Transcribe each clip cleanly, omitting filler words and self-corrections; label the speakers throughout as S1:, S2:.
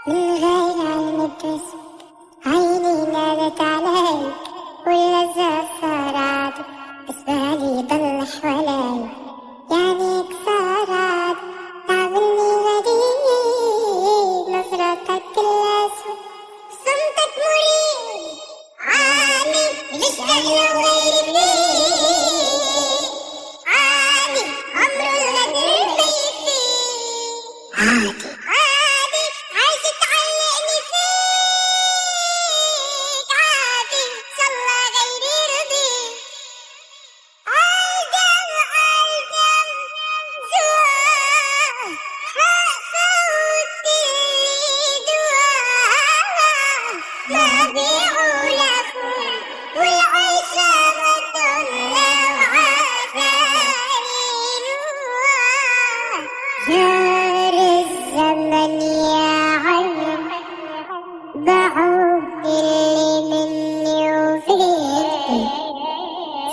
S1: من غير علم بس عيني نادت عليك واللذة صارت بس بالي ضل حوالي يعني كسرت تعملني غريب نظرتك كل أسود صمتك مريب عالي ليش غير غير منيب عالي عمره الغدر بيفي عادي عايز تعلقني فيك عادي صلى غيري رضيك عالجم زواء صوتي دواء ما بيعوا لكم والعيشة بتضل جار الزمن يا علم ضعف اللي مني وفيك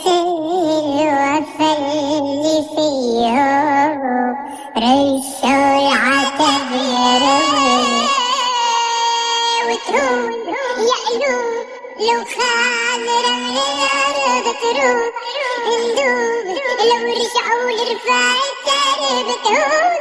S1: سيل وفى اللي فيه ريشوا العتب يروي وتروح يعلو لو خان رمل الأرض تروح ندوب لو رجعوا لرفاع الدرب تهون